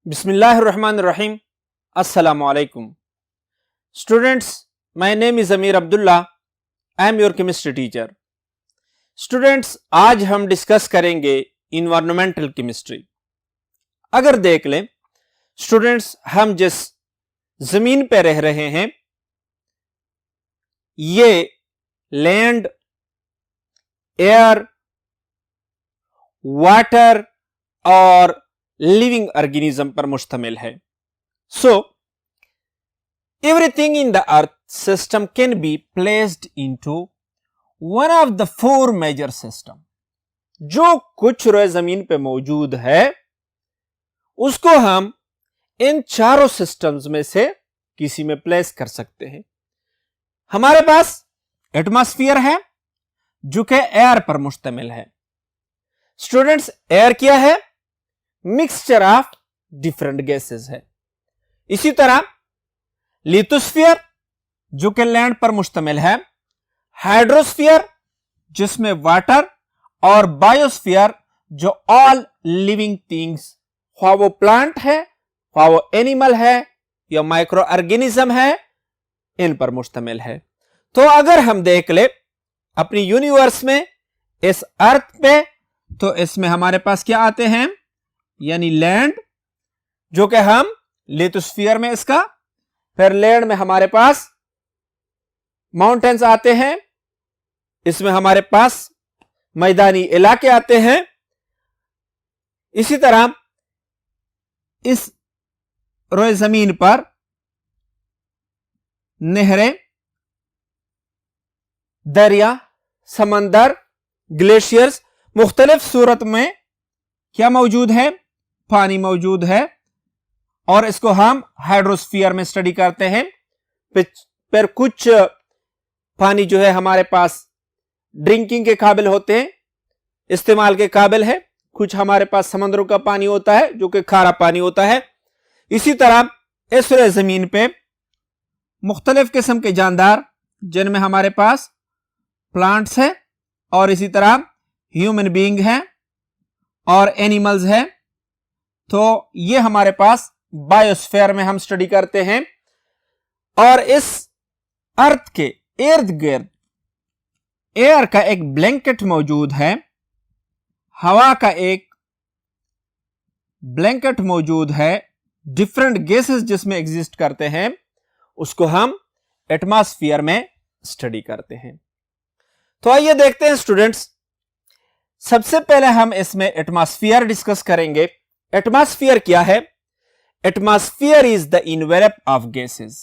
Bismillahirrahmanirrahim. Assalamu alaikum. Students, my name is Amir Abdullah. I am your chemistry teacher. Students, आज हम discuss करेंगे environmental chemistry. अगर देख लें स्टूडेंट्स, हम जिस जमीन पे रह रहे हैं ये लैंड, एयर, वाटर और लिविंग ऑर्गेनिज्म पर मुश्तमिल है। So everything in the earth system can be placed into one of the four major system. जो कुछ रोए जमीन पे मौजूद है उसको हम इन चारों सिस्टम्स में से किसी में प्लेस कर सकते हैं। हमारे पास एटमॉस्फेयर है जो कि एयर पर मुश्तमिल है। स्टूडेंट्स, एयर क्या है? मिक्सचर ऑफ डिफरेंट गैसेस है। इसी तरह लिथोस्फीयर जो कि लैंड पर मुश्तमिल है, हाइड्रोस्फीयर जिसमें वाटर, और बायोस्फीयर जो ऑल लिविंग थिंग्स, ख्वाह वो प्लांट है, ख्वाह वो एनिमल है या माइक्रो ऑर्गेनिज्म है, इन पर मुश्तमिल है। तो अगर हम देख ले अपनी यूनिवर्स में इस अर्थ पे, तो इसमें हमारे पास क्या आते हैं, यानी लैंड जो कि हम लिथोस्फीयर में इसका, फिर लैंड में हमारे पास माउंटेन्स आते हैं, इसमें हमारे पास मैदानी इलाके आते हैं। इसी तरह इस रोए जमीन पर नहरें, दरिया, समंदर, ग्लेशियर्स, मुख्तलिफ सूरत में क्या मौजूद है? पानी मौजूद है, और इसको हम हाइड्रोस्फीयर में स्टडी करते हैं। फिर कुछ पानी जो है हमारे पास ड्रिंकिंग के काबिल होते हैं, इस्तेमाल के काबिल है। कुछ हमारे पास समंदरों का पानी होता है जो कि खारा पानी होता है। इसी तरह इस जमीन पे मुख्तलिफ किस्म के जानदार, जिनमें हमारे पास प्लांट्स है, और इसी तरह ह्यूमन बीइंग है और एनिमल्स है। तो ये हमारे पास बायोस्फीयर में हम स्टडी करते हैं। और इस अर्थ के इर्द गिर्द एयर का एक ब्लैंकेट मौजूद है, हवा का एक ब्लैंकेट मौजूद है, डिफरेंट गैसेस जिसमें एग्जिस्ट करते हैं, उसको हम एटमॉस्फेयर में स्टडी करते हैं। तो आइए देखते हैं स्टूडेंट्स, सबसे पहले हम इसमें एटमॉस्फेयर डिस्कस करेंगे। एटमॉस्फेयर क्या है? Atmosphere is the envelope of gases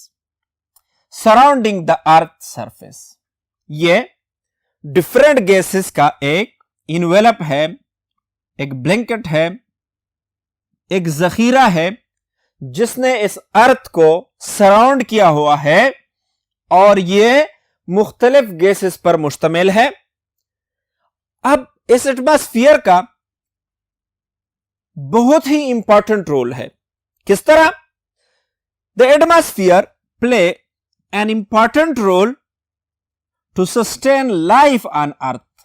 surrounding the earth surface. ये डिफरेंट गैसेस का एक इनवेलप है, एक ब्लैंकेट है, एक जखीरा है जिसने इस अर्थ को सराउंड किया हुआ है, और ये मुख्तलिफ गैसेस पर मुश्तमिल है। अब इस एटमॉस्फेयर का बहुत ही इंपॉर्टेंट रोल है। किस तरह? The atmosphere play an important role to sustain life on earth.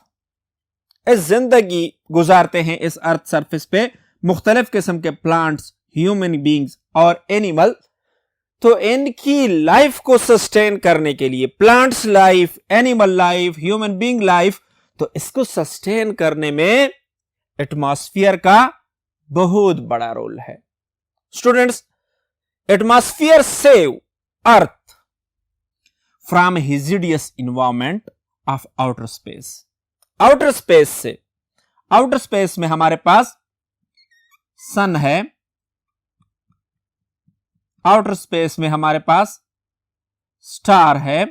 इस जिंदगी गुजारते हैं इस अर्थ सरफेस पे मुख्तलिफ किस्म के प्लांट्स, ह्यूमन बीइंग्स और एनिमल। तो इनकी लाइफ को सस्टेन करने के लिए, plants life, animal life, human being life, तो इसको सस्टेन करने में एटमॉस्फेयर का बहुत बड़ा रोल है। Students, atmosphere save earth from hideous environment of outer space. Outer space से, आउटर स्पेस में हमारे पास सन है, आउटर स्पेस में हमारे पास स्टार है,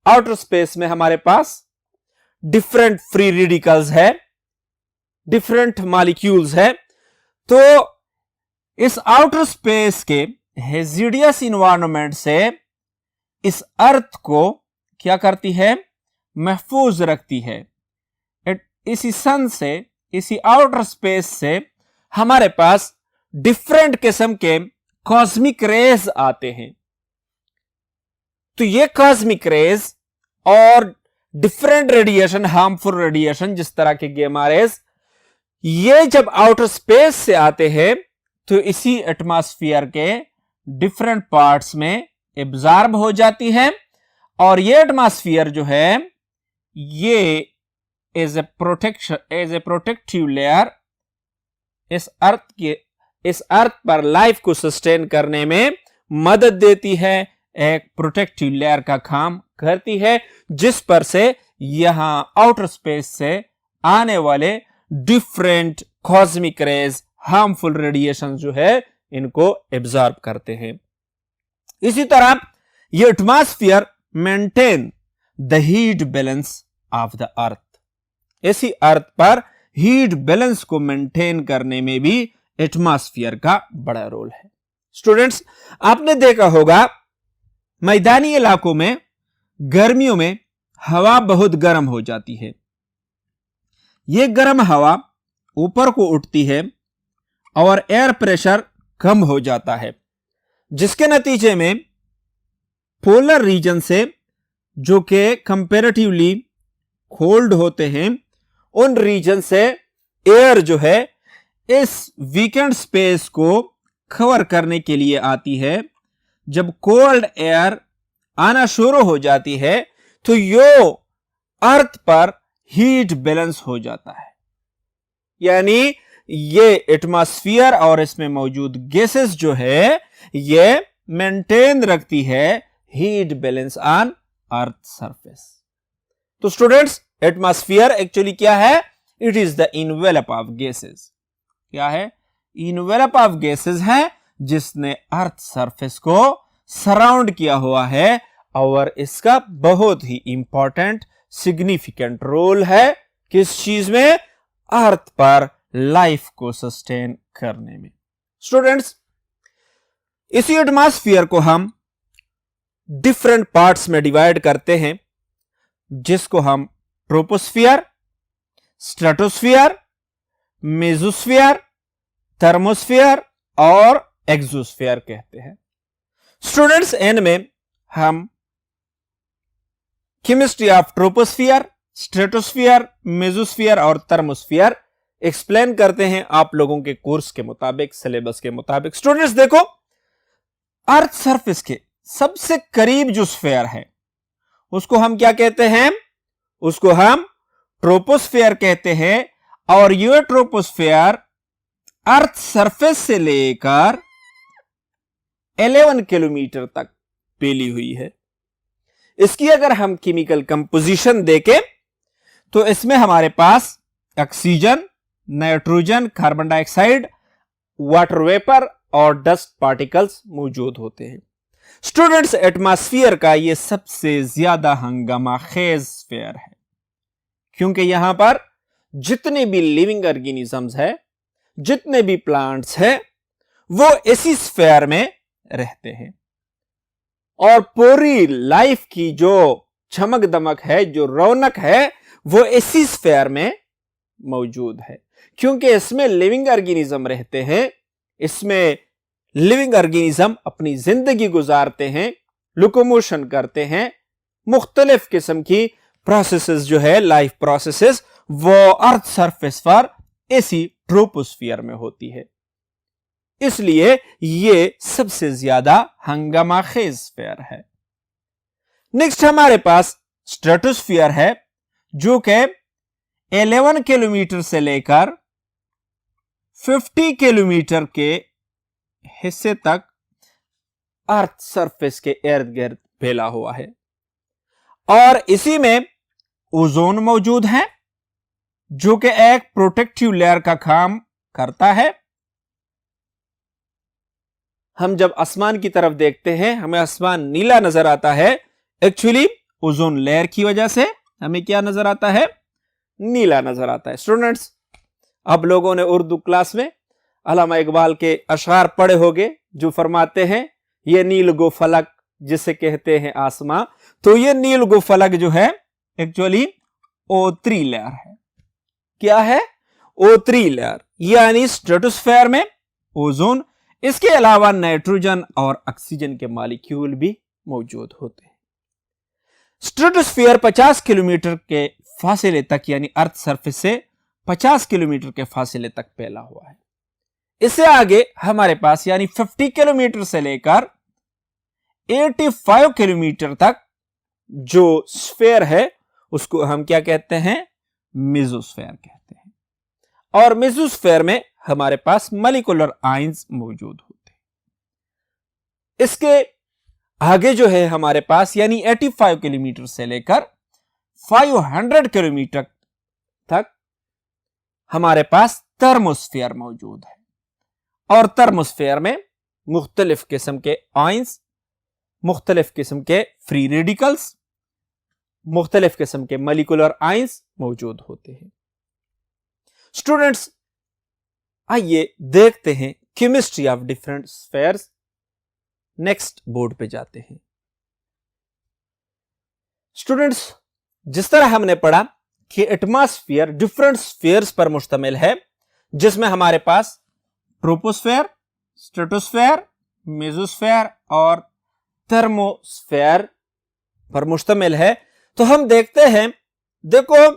आउटर स्पेस में हमारे पास डिफरेंट फ्री रेडिकल्स है, डिफरेंट मॉलिक्यूल्स है। तो इस आउटर स्पेस के हेजिडियस इन्वायरमेंट से इस अर्थ को क्या करती है? महफूज रखती है। इसी सन से, इसी आउटर स्पेस से हमारे पास डिफरेंट किस्म के कॉस्मिक रेज आते हैं। तो ये कॉस्मिक रेज और डिफरेंट रेडिएशन, हार्मफुल रेडिएशन जिस तरह के गामा रेज, ये जब आउटर स्पेस से आते हैं तो इसी एटमॉस्फेयर के डिफरेंट पार्ट्स में एब्जॉर्ब हो जाती है और ये एटमॉस्फेयर जो है ये एज ए प्रोटेक्टिव लेयर इस अर्थ पर लाइफ को सस्टेन करने में मदद देती है, एक प्रोटेक्टिव लेयर का काम करती है जिस पर से यहां आउटर स्पेस से आने वाले different cosmic rays, harmful radiation जो है इनको एब्जॉर्ब करते हैं। इसी तरह ये atmosphere maintain the heat balance of the earth. इसी अर्थ पर हीट बैलेंस को मेंटेन करने में भी एटमॉस्फेयर का बड़ा रोल है। स्टूडेंट्स, आपने देखा होगा मैदानी इलाकों में गर्मियों में हवा बहुत गर्म हो जाती है। यह गर्म हवा ऊपर को उठती है और एयर प्रेशर कम हो जाता है, जिसके नतीजे में पोलर रीजन से जो कि कंपैरेटिवली कोल्ड होते हैं उन रीजन से एयर जो है इस वीकेंड स्पेस को कवर करने के लिए आती है। जब कोल्ड एयर आना शुरू हो जाती है तो यो अर्थ पर हीट बैलेंस हो जाता है, यानी ये एटमॉस्फेयर और इसमें मौजूद गैसेस जो है ये मेंटेन रखती है heat balance on earth surface. तो स्टूडेंट्स, एटमॉस्फेयर एक्चुअली क्या है? It is the envelope of gases. क्या है? इनवेलप ऑफ गैसेस है जिसने अर्थ सरफेस को सराउंड किया हुआ है और इसका बहुत ही इंपॉर्टेंट सिग्निफिकेंट रोल है किस चीज में? अर्थ पर लाइफ को सस्टेन करने में। स्टूडेंट्स, इसी एटमॉस्फेयर को हम डिफरेंट पार्ट्स में डिवाइड करते हैं जिसको हम ट्रोपोस्फियर, स्ट्रेटोस्फियर, मेसोस्फियर, थर्मोस्फियर और एक्सोस्फियर कहते हैं। स्टूडेंट्स, इनमें हम chemistry of troposphere, stratosphere, mesosphere और थर्मोस्फियर एक्सप्लेन करते हैं आप लोगों के कोर्स के मुताबिक, सिलेबस के मुताबिक। स्टूडेंट्स देखो, अर्थ सरफेस के सबसे करीब जो स्फीयर है उसको हम क्या कहते हैं? उसको हम ट्रोपोस्फियर कहते हैं और यह ट्रोपोस्फियर अर्थ सरफेस से लेकर 11 किलोमीटर तक फैली हुई है। इसकी अगर हम केमिकल कंपोजिशन देखें तो इसमें हमारे पास oxygen, nitrogen, carbon dioxide, water vapour और डस्ट पार्टिकल्स मौजूद होते हैं। स्टूडेंट्स, एटमॉस्फेयर का यह सबसे ज्यादा हंगामा खेज स्फीयर है क्योंकि यहां पर जितने भी लिविंग ऑर्गेनिजम्स है, जितने भी प्लांट्स हैं, वो इसी स्फीयर में रहते हैं और पूरी लाइफ की जो चमक दमक है, जो रौनक है, वो इसी स्फीयर में मौजूद है क्योंकि इसमें लिविंग ऑर्गेनिज्म रहते हैं। इसमें लिविंग ऑर्गेनिज्म अपनी जिंदगी गुजारते हैं, लोकोमोशन करते हैं, मुख्तलिफ किस्म की प्रोसेसेस जो है, लाइफ प्रोसेसेस, वो अर्थ सरफेस पर इसी ट्रोपोस्फियर में होती है। इसलिए ये सबसे ज्यादा हंगामा खेज स्फीयर है। नेक्स्ट हमारे पास स्ट्रेटोस्फियर है जो कि 11 किलोमीटर से लेकर 50 किलोमीटर के हिस्से तक अर्थ सरफेस के इर्द गिर्द फैला हुआ है और इसी में ओजोन मौजूद है जो कि एक प्रोटेक्टिव लेयर का काम करता है। हम जब आसमान की तरफ देखते हैं हमें आसमान नीला नजर आता है, एक्चुअली ओजोन लेयर की वजह से हमें क्या नजर आता है? नीला नजर आता है। स्टूडेंट्स, अब लोगों ने उर्दू क्लास में अल्लामा इकबाल के अशआर पढ़े होंगे जो फरमाते हैं ये नील गो फलक जिसे कहते हैं आसमां। तो ये नील गो फलक जो है एक्चुअली O3 लेयर है। क्या है? O3 लेयर, यानी स्ट्रेटोस्फीयर में ओजोन, इसके अलावा नाइट्रोजन और ऑक्सीजन के मॉलिक्यूल भी मौजूद होते हैं। स्ट्रेटोस्फीयर 50 किलोमीटर के फासले तक, यानी अर्थ सरफेस से 50 किलोमीटर के फासले तक फैला हुआ है। इससे आगे हमारे पास यानी 50 किलोमीटर से लेकर 85 किलोमीटर तक जो स्फेयर है उसको हम क्या कहते हैं, मेसोस्फेयर कहते हैं। और मेसोस्फेयर में हमारे पास मॉलिक्यूलर आयंस मौजूद होते हैं। इसके आगे जो है हमारे पास यानी 85 किलोमीटर से लेकर 500 किलोमीटर तक हमारे पास थर्मोस्फेयर मौजूद है। और थर्मोस्फेयर में मुख्तलिफ किस्म के आयंस, मुख्तलिफ किस्म के फ्री रेडिकल्स, मुख्तलिफ किस्म के मॉलिक्यूलर आयंस मौजूद होते हैं। स्टूडेंट्स, आइए देखते हैं chemistry of different spheres. Next board पे जाते हैं। स्टूडेंट्स, जिस तरह हमने पढ़ा कि एटमॉस्फेयर डिफरेंट स्फीयर्स पर मुश्तमिल है, जिसमें हमारे पास ट्रोपोस्फेयर, स्ट्रेटोस्फेयर, मेसोस्फेयर और थर्मोस्फेयर पर मुश्तमिल है। तो हम देखते हैं, देखो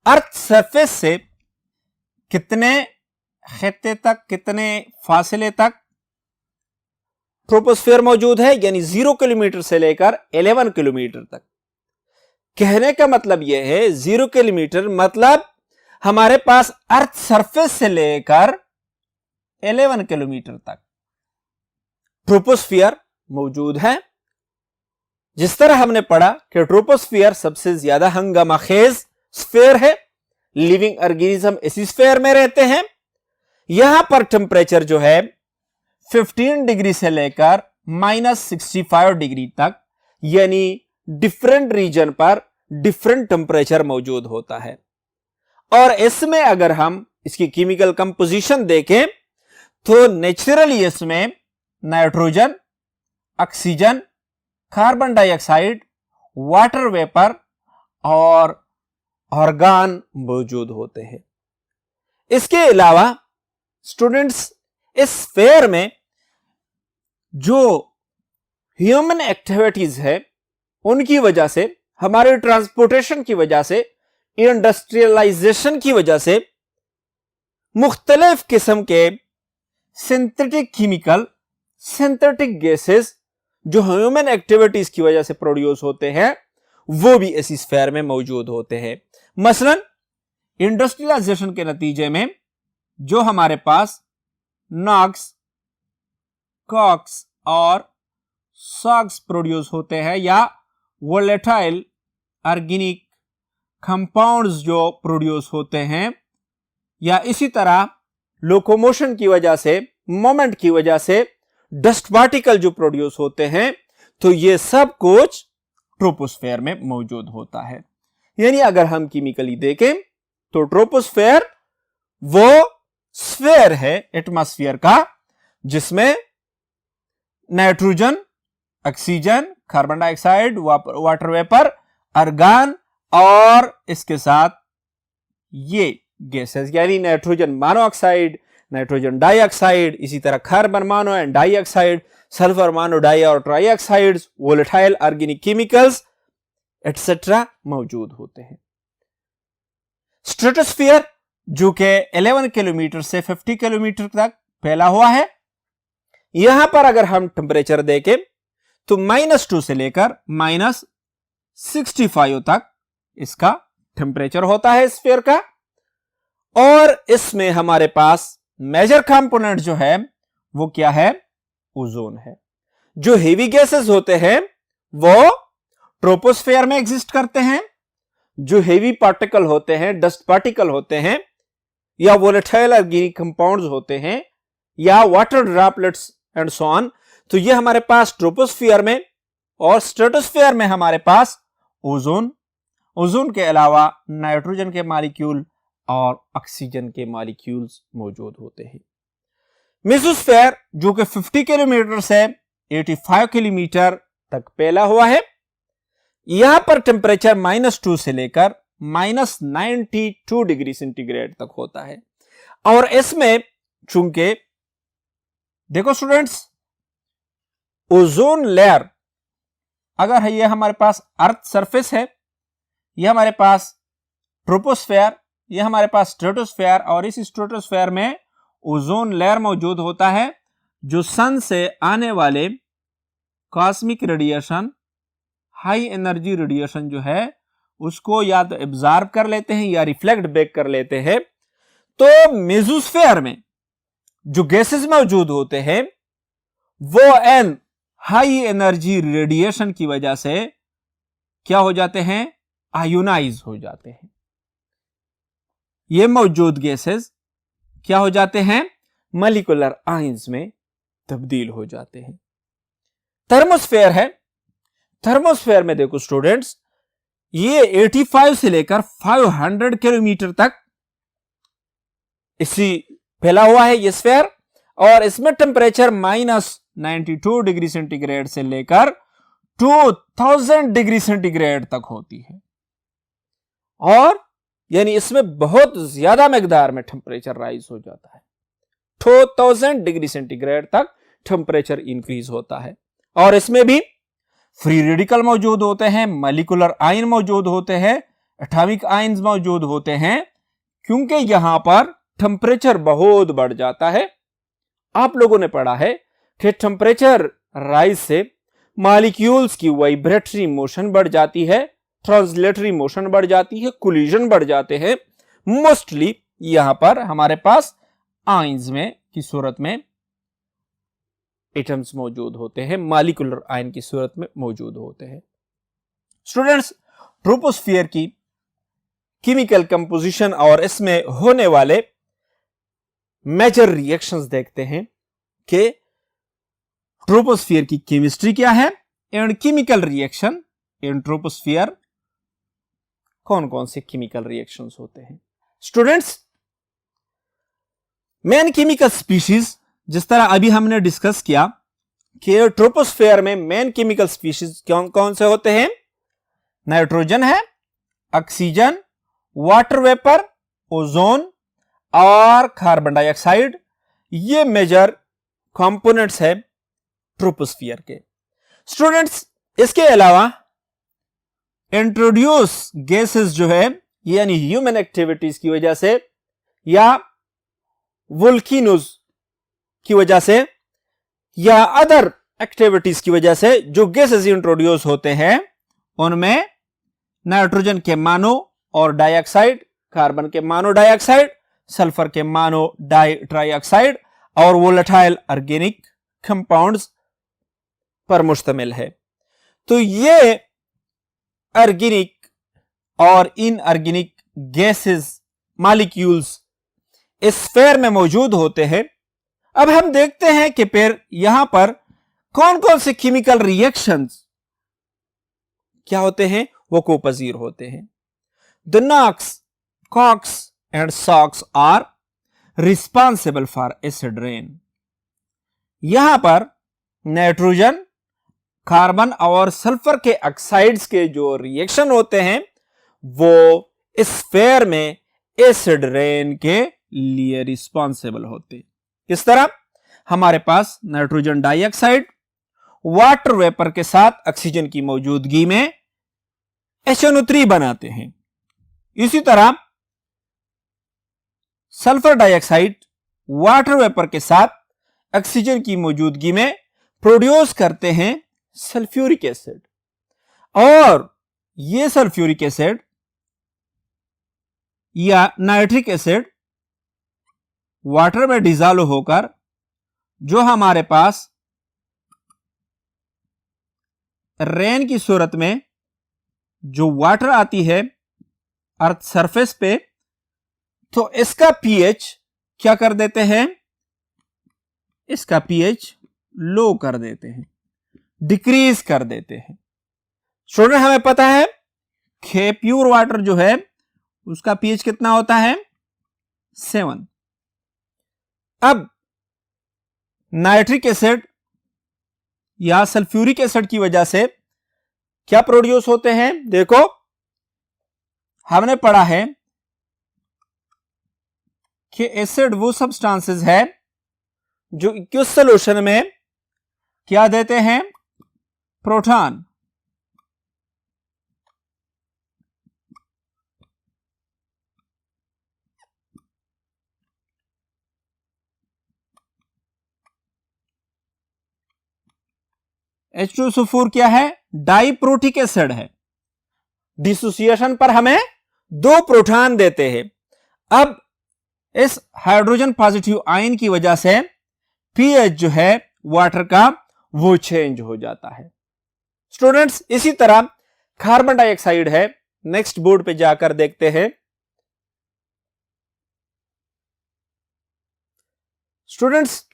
अर्थ सरफेस से कितने खित्ते तक, कितने फासले तक ट्रोपोस्फेयर मौजूद है, यानी 0 किलोमीटर से लेकर 11 किलोमीटर तक। कहने का मतलब यह है 0 किलोमीटर मतलब हमारे पास अर्थ सरफेस से लेकर 11 किलोमीटर तक ट्रोपोस्फियर मौजूद है। जिस तरह हमने पढ़ा कि ट्रोपोस्फियर सबसे ज्यादा हंगामाखेज स्फेयर है, लिविंग ऑर्गेनिज्म इसी स्फेयर में रहते हैं। यहां पर टेम्परेचर जो है 15 डिग्री से लेकर -65 डिग्री तक, यानी डिफरेंट रीजन पर डिफरेंट टेम्परेचर मौजूद होता है। और इसमें अगर हम इसकी केमिकल कंपोजिशन देखें तो नेचुरली इसमें nitrogen, oxygen, carbon dioxide, water vapour और ऑर्गान मौजूद होते हैं। इसके अलावा स्टूडेंट्स, इस स्फेयर में जो ह्यूमन एक्टिविटीज है उनकी वजह से, हमारे ट्रांसपोर्टेशन की वजह से, इंडस्ट्रियलाइजेशन की वजह से मुख्तलिफ किस्म के सिंथेटिक केमिकल, सिंथेटिक गैसेस जो ह्यूमन एक्टिविटीज की वजह से प्रोड्यूस होते हैं वो भी इसी स्फेयर में मौजूद होते हैं। मसलन इंडस्ट्रियलाइजेशन के नतीजे में जो हमारे पास नॉक्स, कॉक्स और सॉक्स प्रोड्यूस होते हैं, या वोलेटाइल ऑर्गेनिक कंपाउंड्स जो प्रोड्यूस होते हैं, या इसी तरह लोकोमोशन की वजह से, मोमेंट की वजह से डस्ट पार्टिकल जो प्रोड्यूस होते हैं, तो ये सब कुछ ट्रोपोस्फेयर में मौजूद होता है। यानी अगर हम केमिकली देखें तो ट्रोपोस्फेयर वो स्फेयर है एटमॉस्फेयर का जिसमें nitrogen, oxygen, carbon dioxide, water vapour, argon और इसके साथ ये गैसेस यानी नाइट्रोजन मोनोऑक्साइड, नाइट्रोजन डाइऑक्साइड, इसी तरह carbon mono and dioxide, sulphur mono di और trioxides, volatile organic chemicals etcetera मौजूद होते हैं। स्ट्रेटोस्फीयर जो कि 11 किलोमीटर से 50 किलोमीटर तक फैला हुआ है, यहां पर अगर हम टेम्परेचर देखें तो -2 से लेकर -65 तक इसका टेम्परेचर होता है स्फीयर का। और इसमें हमारे पास मेजर कंपोनेंट जो है वो क्या है, ओजोन है। जो हेवी गैसेस होते हैं वो ट्रोपोस्फेयर में एग्जिस्ट करते हैं, जो हेवी पार्टिकल होते हैं, डस्ट पार्टिकल होते हैं, या वोलेटाइल ऑर्गेनिक कंपाउंड्स होते हैं, या water droplets and so on, तो ये हमारे पास ट्रोपोस्फियर में। और स्ट्रेटोस्फियर में हमारे पास ओजोन, ओजोन के अलावा नाइट्रोजन के मॉलिक्यूल और ऑक्सीजन के मॉलिक्यूल्स मौजूद होते हैं। मेसोस्फेयर जो कि 50 किलोमीटर से 85 किलोमीटर तक फैला हुआ है, यहां पर टेम्परेचर -2 से लेकर -92 डिग्री सेंटीग्रेड तक होता है। और इसमें चूंकि देखो स्टूडेंट्स, ओजोन लेयर अगर है, ये हमारे पास अर्थ सरफेस है, ये हमारे पास ट्रोपोस्फेयर, ये हमारे पास स्ट्रेटोस्फेयर, और इस स्ट्रेटोस्फेयर में ओजोन लेयर मौजूद होता है, जो सन से आने वाले cosmic radiation, high energy radiation जो है उसको या तो एब्जॉर्ब कर लेते हैं या रिफ्लेक्ट बैक कर लेते हैं। तो मेसोस्फेयर में जो गैसेस मौजूद होते हैं वो एन हाई एनर्जी रेडिएशन की वजह से क्या हो जाते हैं, आयोनाइज हो जाते हैं। ये मौजूद गैसेस क्या हो जाते हैं, मॉलिक्यूलर आयंस में तब्दील हो जाते हैं। थर्मोस्फेयर है, थर्मोस्फेयर में देखो स्टूडेंट्स, ये 85 से लेकर 500 किलोमीटर तक इसी फैला हुआ है ये स्फेयर, और इसमें टेम्परेचर -92 डिग्री सेंटीग्रेड से लेकर 2000 डिग्री सेंटीग्रेड तक होती है। और यानी इसमें बहुत ज्यादा मकदार में टेम्परेचर राइज हो जाता है, 2000 डिग्री सेंटीग्रेड तक टेम्परेचर इंक्रीज होता है। और इसमें भी फ्री रेडिकल मौजूद होते हैं, मॉलिक्यूलर आयन मौजूद होते हैं, एटॉमिक आयन्स मौजूद होते हैं, क्योंकि यहां पर टेम्परेचर बहुत बढ़ जाता है। आप लोगों ने पढ़ा है कि टेम्परेचर राइज से मॉलिक्यूल्स की वाइब्रेटरी मोशन बढ़ जाती है, ट्रांसलेटरी मोशन बढ़ जाती है, कोलिजन बढ़ जाते हैं। मोस्टली यहां पर हमारे पास आयन्स में की सूरत में एटम्स मौजूद होते हैं, मॉलिक्यूलर आयन की सूरत में मौजूद होते हैं। स्टूडेंट्स, ट्रोपोस्फियर की केमिकल कंपोजिशन और इसमें होने वाले मेजर रिएक्शंस देखते हैं कि ट्रोपोस्फियर की केमिस्ट्री क्या है and chemical reaction in troposphere कौन कौन से केमिकल रिएक्शंस होते हैं। स्टूडेंट्स, मेन केमिकल स्पीशीज जिस तरह अभी हमने डिस्कस किया कि ट्रोपोस्फेयर में मेन केमिकल स्पीशीज कौन कौन से होते हैं, नाइट्रोजन है, ऑक्सीजन, वाटर वेपर, ओजोन और कार्बन डाइऑक्साइड, ये मेजर कंपोनेंट्स है ट्रोपोस्फियर के। स्टूडेंट्स, इसके अलावा इंट्रोड्यूस गैसेस जो है यानी ह्यूमन एक्टिविटीज की वजह से या वोल्केनोज की वजह से या अदर एक्टिविटीज की वजह से जो गैसेस इंट्रोड्यूस होते हैं उनमें नाइट्रोजन के मानो और डाइऑक्साइड, कार्बन के मानो डाइऑक्साइड, सल्फर के मानो ट्राइऑक्साइड और वोलेटाइल ऑर्गेनिक कंपाउंड्स पर मुश्तमिल है। तो ये ऑर्गेनिक और इनऑर्गेनिक गैसेस मॉलिक्यूल्स इस स्फीयर में मौजूद होते हैं। अब हम देखते हैं कि फिर यहां पर कौन कौन से केमिकल रिएक्शंस क्या होते हैं, वो कोपजीर होते हैं। The NOx, COx and SOx are responsible for acid rain. यहां पर नाइट्रोजन, कार्बन और सल्फर के ऑक्साइड्स के जो रिएक्शन होते हैं वो इस स्फीयर में एसिड रेन के लिए रिस्पॉन्सिबल होते हैं। इस तरह हमारे पास नाइट्रोजन डाइऑक्साइड वाटर वेपर के साथ ऑक्सीजन की मौजूदगी में HNO3 बनाते हैं। इसी तरह सल्फर डाइऑक्साइड वाटर वेपर के साथ ऑक्सीजन की मौजूदगी में प्रोड्यूस करते हैं सल्फ्यूरिक एसिड, और यह सल्फ्यूरिक एसिड या नाइट्रिक एसिड वाटर में डिजॉल्व होकर जो हमारे पास रेन की सूरत में जो वाटर आती है अर्थ सरफेस पे, तो इसका पीएच क्या कर देते हैं, इसका पीएच लो कर देते हैं, डिक्रीज कर देते हैं। स्टूडेंट, हमें पता है कि प्योर वाटर जो है उसका पीएच कितना होता है, 7। अब नाइट्रिक एसिड या सल्फ्यूरिक एसिड की वजह से क्या प्रोड्यूस होते हैं, देखो हमने पढ़ा है कि एसिड वो सब्सटेंसेस है जो एक्वस सॉल्यूशन में क्या देते हैं, प्रोटॉन, H2SO4 क्या है? डाइप्रोटिक एसिड है। डिसोसिएशन पर हमें 2 प्रोटॉन देते हैं। अब इस हाइड्रोजन पॉजिटिव आयन की वजह से पीएच जो है वाटर का वो चेंज हो जाता है। स्टूडेंट्स, इसी तरह कार्बन डाइऑक्साइड है। नेक्स्ट बोर्ड पे जाकर देखते हैं। स्टूडेंट्स,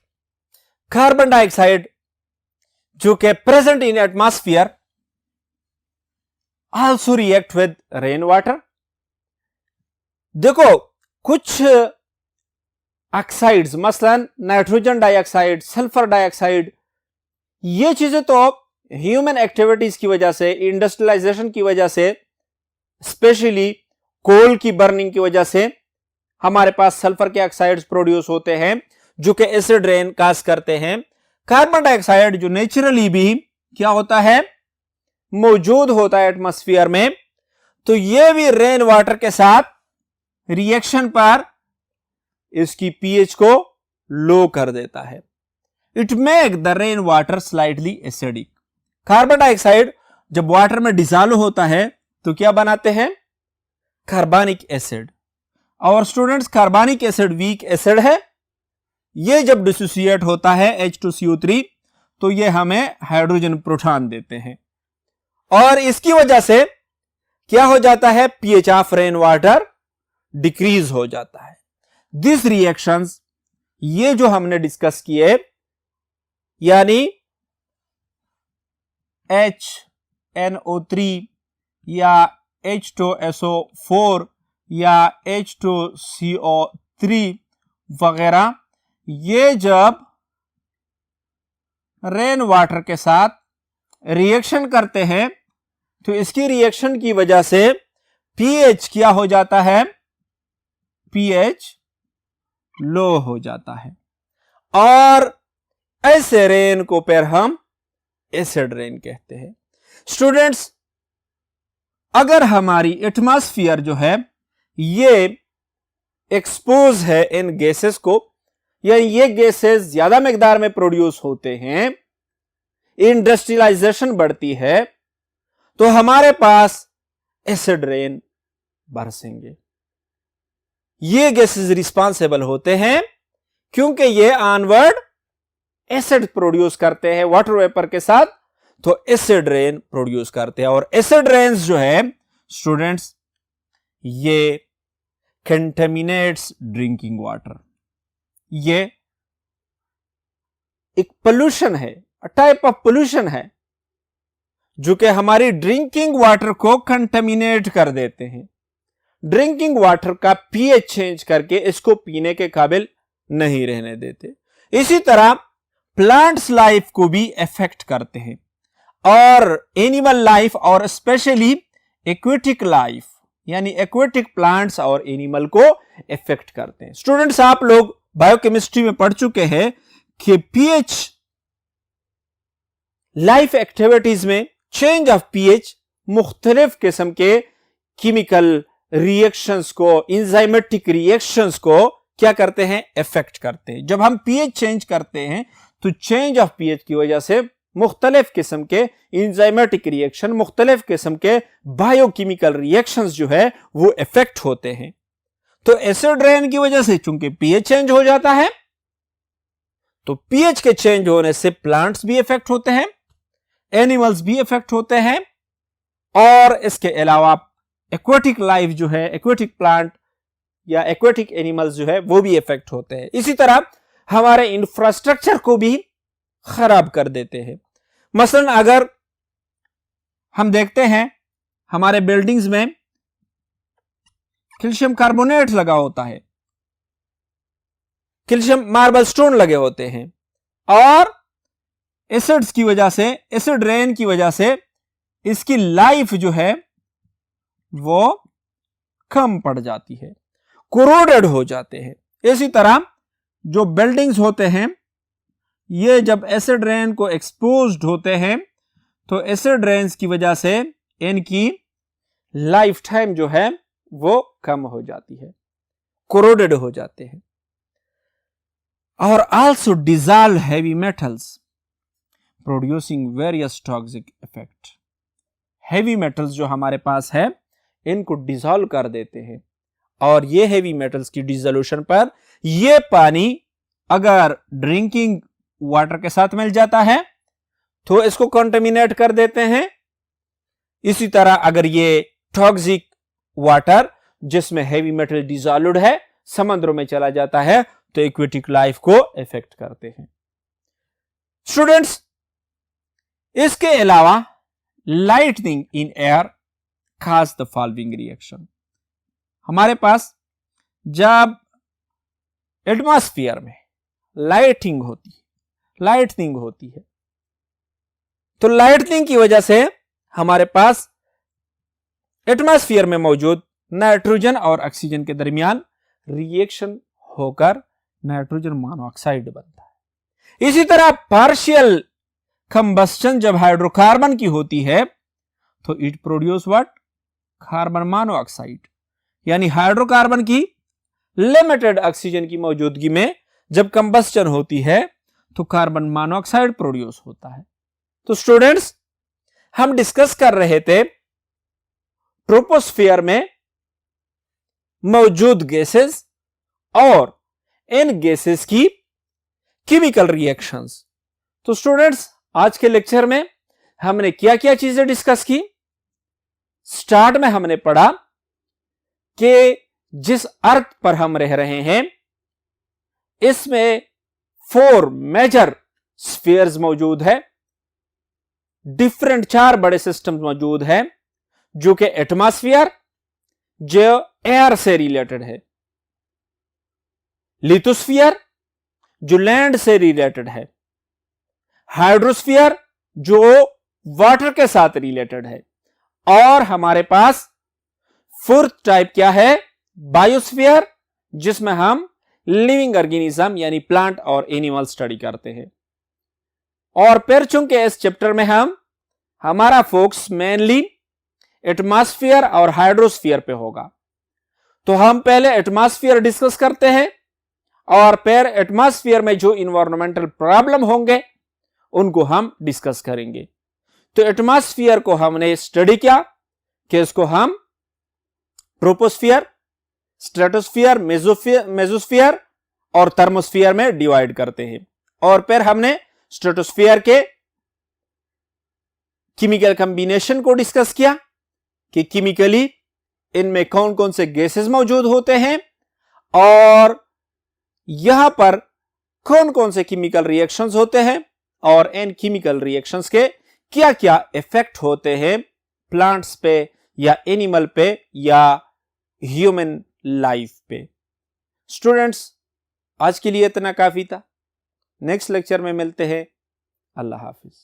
कार्बन डाइऑक्साइड जो कि present in atmosphere also react with rain water. देखो, कुछ ऑक्साइड्स मसलन नाइट्रोजन डाइऑक्साइड, सल्फर डाइऑक्साइड, ये चीजें तो ह्यूमन एक्टिविटीज की वजह से, इंडस्ट्रियलाइजेशन की वजह से, स्पेशली कोल की बर्निंग की वजह से हमारे पास सल्फर के ऑक्साइड्स प्रोड्यूस होते हैं जो कि एसिड रेन काज करते हैं। कार्बन डाइऑक्साइड जो नेचुरली भी क्या होता है, मौजूद होता है एटमॉस्फेयर में, तो यह भी रेन वाटर के साथ रिएक्शन पर इसकी पीएच को लो कर देता है। It make the rain water slightly acidic. Carbon dioxide जब वाटर में डिसॉल्व होता है तो क्या बनाते हैं? कार्बनिक एसिड। और स्टूडेंट्स, कार्बनिक एसिड वीक एसिड है। यह जब डिसोसिएट होता है H2CO3 तो यह हमें हाइड्रोजन प्रोटॉन देते हैं और इसकी वजह से क्या हो जाता है? PH of rain water decrease हो जाता है। दिस रिएक्शंस, ये जो हमने डिस्कस किए, यानी HNO3 या H2SO4 या H2CO3 वगैरह, ये जब रेन वाटर के साथ रिएक्शन करते हैं तो इसकी रिएक्शन की वजह से पीएच क्या हो जाता है? पीएच लो हो जाता है और ऐसे रेन को फिर हम एसिड रेन कहते हैं। स्टूडेंट्स, अगर हमारी एटमॉस्फेयर जो है ये एक्सपोज है इन गैसेस को, या ये गैसेस ज्यादा मिकदार में प्रोड्यूस होते हैं, इंडस्ट्रियलाइजेशन बढ़ती है, तो हमारे पास एसिड रेन बरसेंगे। ये गैसेस रिस्पॉन्सिबल होते हैं क्योंकि ये ऑनवर्ड एसिड प्रोड्यूस करते हैं वाटर वेपर के साथ, तो एसिड रेन प्रोड्यूस करते हैं। और एसिड रेन्स जो है स्टूडेंट्स, ये कंटेमिनेट्स ड्रिंकिंग वाटर। ये एक पोल्यूशन है, टाइप ऑफ पोल्यूशन है जो कि हमारी ड्रिंकिंग वाटर को कंटेमिनेट कर देते हैं। ड्रिंकिंग वाटर का पीएच चेंज करके इसको पीने के काबिल नहीं रहने देते। इसी तरह प्लांट्स लाइफ को भी इफेक्ट करते हैं और एनिमल लाइफ और स्पेशली एक्वेटिक लाइफ, यानी एक्वेटिक प्लांट्स और एनिमल को इफेक्ट करते हैं। स्टूडेंट्स, आप लोग बायोकेमिस्ट्री में पढ़ चुके हैं कि पीएच लाइफ एक्टिविटीज में चेंज ऑफ पीएच मुख्तलिफ किस्म के केमिकल रिएक्शंस को, इंजाइमेटिक रिएक्शंस को क्या करते हैं? इफेक्ट करते हैं। जब हम पीएच चेंज करते हैं तो चेंज ऑफ पीएच की वजह से मुख्तलिफ किस्म के इंजाइमेटिक रिएक्शन, मुख्तलिफ किस्म के बायोकेमिकल रिएक्शंस जो है वो इफेक्ट होते हैं। तो एसिड रेन की वजह से चूंकि पीएच चेंज हो जाता है, तो पीएच के चेंज होने से प्लांट्स भी इफेक्ट होते हैं, एनिमल्स भी इफेक्ट होते हैं, और इसके अलावा एक्वेटिक लाइफ जो है, एक्वेटिक प्लांट या एक्वेटिक एनिमल्स जो है वो भी इफेक्ट होते हैं। इसी तरह हमारे इंफ्रास्ट्रक्चर को भी खराब कर देते हैं। मसलन अगर हम देखते हैं हमारे बिल्डिंग्स में कैल्शियम कार्बोनेट लगा होता है, कैल्शियम मार्बल स्टोन लगे होते हैं, और एसिड्स की वजह से, एसिड रेन की वजह से इसकी लाइफ जो है वो कम पड़ जाती है, कोरोडेड हो जाते हैं। इसी तरह जो बिल्डिंग्स होते हैं ये जब एसिड रेन को एक्सपोज्ड होते हैं तो एसिड रेन्स की वजह से इनकी लाइफ टाइम जो है वो कम हो जाती है, कोरोडेड हो जाते हैं। और also dissolve heavy metals. Producing various toxic effect. Heavy metals जो हमारे पास है इनको डिसॉल्व कर देते हैं, और ये हेवी मेटल्स की डिसोल्यूशन पर ये पानी अगर ड्रिंकिंग वाटर के साथ मिल जाता है तो इसको कंटेमिनेट कर देते हैं। इसी तरह अगर ये टॉक्सिक वाटर जिसमें हेवी मेटल डिसॉल्व्ड है समुद्रों में चला जाता है तो एक्वेटिक लाइफ को इफेक्ट करते हैं। स्टूडेंट्स, इसके अलावा लाइटनिंग इन एयर खास द फॉलोइंग रिएक्शन। हमारे पास जब एटमॉस्फेयर में लाइटनिंग होती है तो लाइटनिंग की वजह से हमारे पास एटमॉस्फेयर में मौजूद नाइट्रोजन और ऑक्सीजन के दरमियान रिएक्शन होकर नाइट्रोजन मोनोऑक्साइड बनता है। इसी तरह पार्शियल कंबस्टन जब हाइड्रोकार्बन की होती है तो it produce what? Carbon monoxide. यानी हाइड्रोकार्बन की लिमिटेड ऑक्सीजन की मौजूदगी में जब कंबस्टन होती है तो कार्बन मोनोऑक्साइड प्रोड्यूस होता है। तो स्टूडेंट्स, हम डिस्कस कर रहे थे ट्रोपोस्फियर में मौजूद गैसेस और इन गैसेस की केमिकल रिएक्शंस। तो स्टूडेंट्स, आज के लेक्चर में हमने क्या क्या चीजें डिस्कस की। स्टार्ट में हमने पढ़ा कि जिस अर्थ पर हम रह रहे हैं इसमें 4 मेजर स्फीयर्स मौजूद है, डिफरेंट 4 बड़े सिस्टम मौजूद हैं जो कि एटमॉस्फेयर जो एयर से रिलेटेड है, लिथोस्फीयर जो लैंड से रिलेटेड है, हाइड्रोस्फीयर जो वाटर के साथ रिलेटेड है, और हमारे पास 4th टाइप क्या है? बायोस्फीयर, जिसमें हम लिविंग ऑर्गेनिज्म यानी प्लांट और एनिमल स्टडी करते हैं। और फिर चूंकि इस चैप्टर में हमारा फोकस मेनली एटमॉस्फेयर और हाइड्रोस्फीयर पे होगा, तो हम पहले एटमॉस्फेयर डिस्कस करते हैं और फिर एटमॉस्फेयर में जो इन्वायरमेंटल प्रॉब्लम होंगे उनको हम डिस्कस करेंगे। तो एटमॉस्फेयर को हमने स्टडी किया कि इसको हम ट्रोपोस्फियर, स्ट्रेटोस्फियर, मेसोस्फियर और थर्मोस्फियर में डिवाइड करते हैं। और फिर हमने स्ट्रेटोस्फियर के केमिकल कॉम्बिनेशन को डिस्कस किया कि केमिकली इनमें कौन कौन से गैसेस मौजूद होते हैं और यहां पर कौन कौन से केमिकल रिएक्शंस होते हैं और इन केमिकल रिएक्शंस के क्या क्या इफेक्ट होते हैं प्लांट्स पे या एनिमल पे या ह्यूमन लाइफ पे। स्टूडेंट्स, आज के लिए इतना काफी था। नेक्स्ट लेक्चर में मिलते हैं। अल्लाह हाफिज।